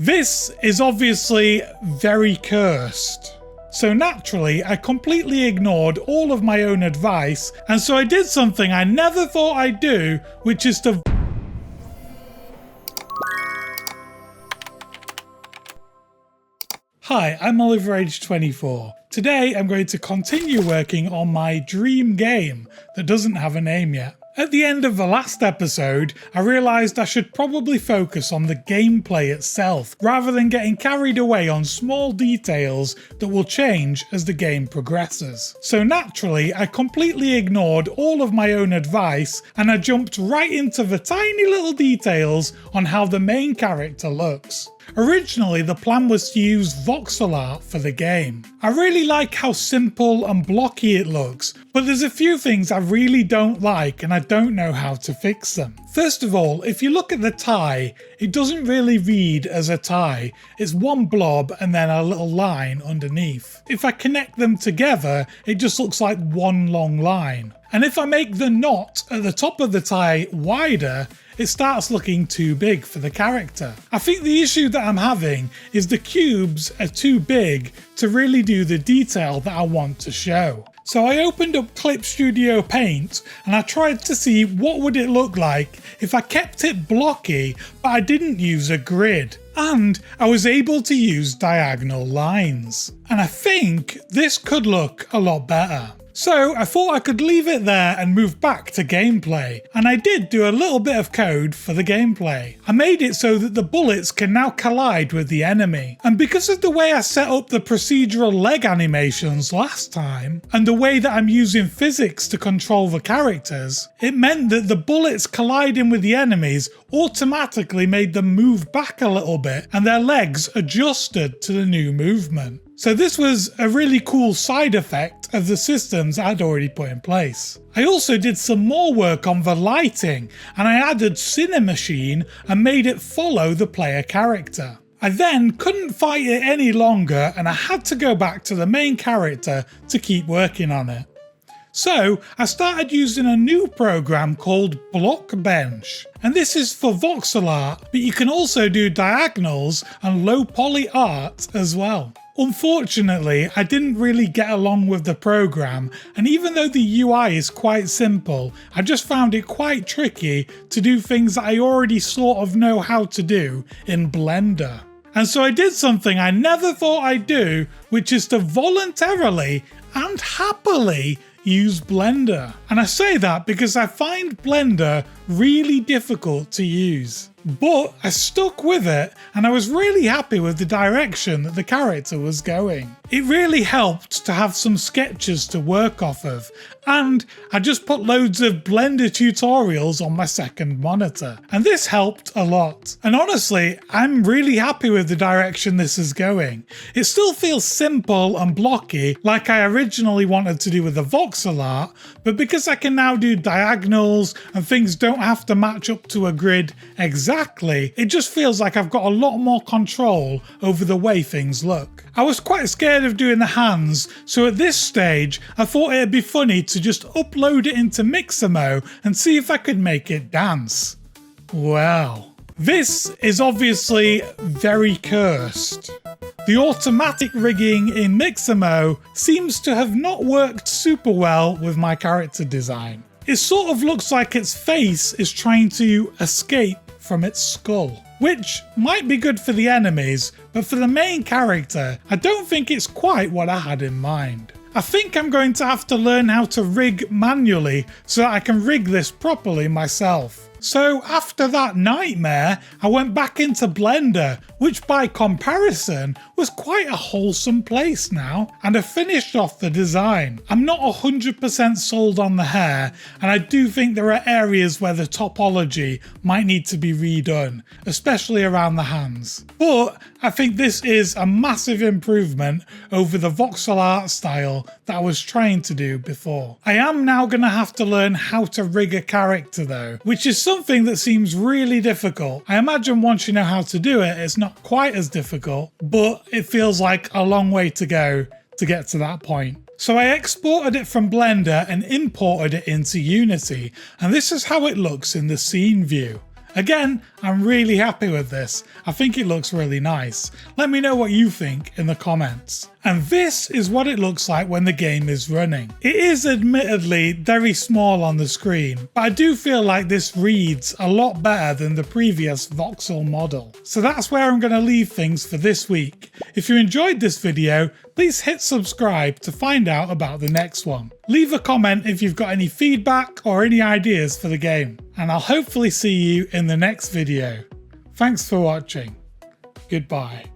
This is obviously very cursed. So naturally, I completely ignored all of my own advice, and so I did something I never thought I'd do, which is to Hi, I'm Oliver, age 24. Today I'm going to continue working on my dream game that doesn't have a name yet. At the end of the last episode, I realised I should probably focus on the gameplay itself, rather than getting carried away on small details that will change as the game progresses. So naturally, I completely ignored all of my own advice, and I jumped right into the tiny little details on how the main character looks. Originally, the plan was to use voxel art for the game. I really like how simple and blocky it looks, but there's a few things I really don't like and I don't know how to fix them. First of all, if you look at the tie, it doesn't really read as a tie. It's one blob and then a little line underneath. If I connect them together, it just looks like one long line. And if I make the knot at the top of the tie wider, it starts looking too big for the character. I think the issue that I'm having is the cubes are too big to really do the detail that I want to show. So I opened up Clip Studio Paint and I tried to see what would it look like if I kept it blocky but I didn't use a grid. And I was able to use diagonal lines. And I think this could look a lot better. So I thought I could leave it there and move back to gameplay, and I did do a little bit of code for the gameplay. I made it so that the bullets can now collide with the enemy, and because of the way I set up the procedural leg animations last time, and the way that I'm using physics to control the characters, it meant that the bullets colliding with the enemies automatically made them move back a little bit, and their legs adjusted to the new movement. So this was a really cool side effect of the systems I'd already put in place. I also did some more work on the lighting, and I added Cinemachine and made it follow the player character. I then couldn't fight it any longer and I had to go back to the main character to keep working on it. So I started using a new program called Blockbench, and this is for voxel art, but you can also do diagonals and low poly art as well. Unfortunately, I didn't really get along with the program, and even though the UI is quite simple, I just found it quite tricky to do things that I already sort of know how to do in Blender. And so I did something I never thought I'd do, which is to voluntarily and happily use Blender. And I say that because I find Blender really difficult to use. But I stuck with it and I was really happy with the direction that the character was going. It really helped to have some sketches to work off of, and I just put loads of Blender tutorials on my second monitor, and this helped a lot. And honestly, I'm really happy with the direction this is going. It still feels simple and blocky like I originally wanted to do with the voxel art, but because I can now do diagonals and things don't have to match up to a grid exactly, it just feels like I've got a lot more control over the way things look. I was quite scared of doing the hands, so at this stage I thought it'd be funny to just upload it into Mixamo and see if I could make it dance. Well, this is obviously very cursed. The automatic rigging in Mixamo seems to have not worked super well with my character design. It sort of looks like its face is trying to escape from its skull, which might be good for the enemies, but for the main character, I don't think it's quite what I had in mind. I think I'm going to have to learn how to rig manually so that I can rig this properly myself. So after that nightmare, I went back into Blender, which by comparison was quite a wholesome place now, and I finished off the design. I'm not 100% sold on the hair, and I do think there are areas where the topology might need to be redone, especially around the hands. But I think this is a massive improvement over the voxel art style that I was trying to do before. I am now going to have to learn how to rig a character though, which is something that seems really difficult. I imagine once you know how to do it, it's not quite as difficult, but it feels like a long way to go to get to that point. So I exported it from Blender and imported it into Unity, and this is how it looks in the scene view. Again, I'm really happy with this. I think it looks really nice. Let me know what you think in the comments. And this is what it looks like when the game is running. It is admittedly very small on the screen, but I do feel like this reads a lot better than the previous voxel model. So that's where I'm going to leave things for this week. If you enjoyed this video, please hit subscribe to find out about the next one. Leave a comment if you've got any feedback or any ideas for the game, and I'll hopefully see you in the next video. Thanks for watching. Goodbye.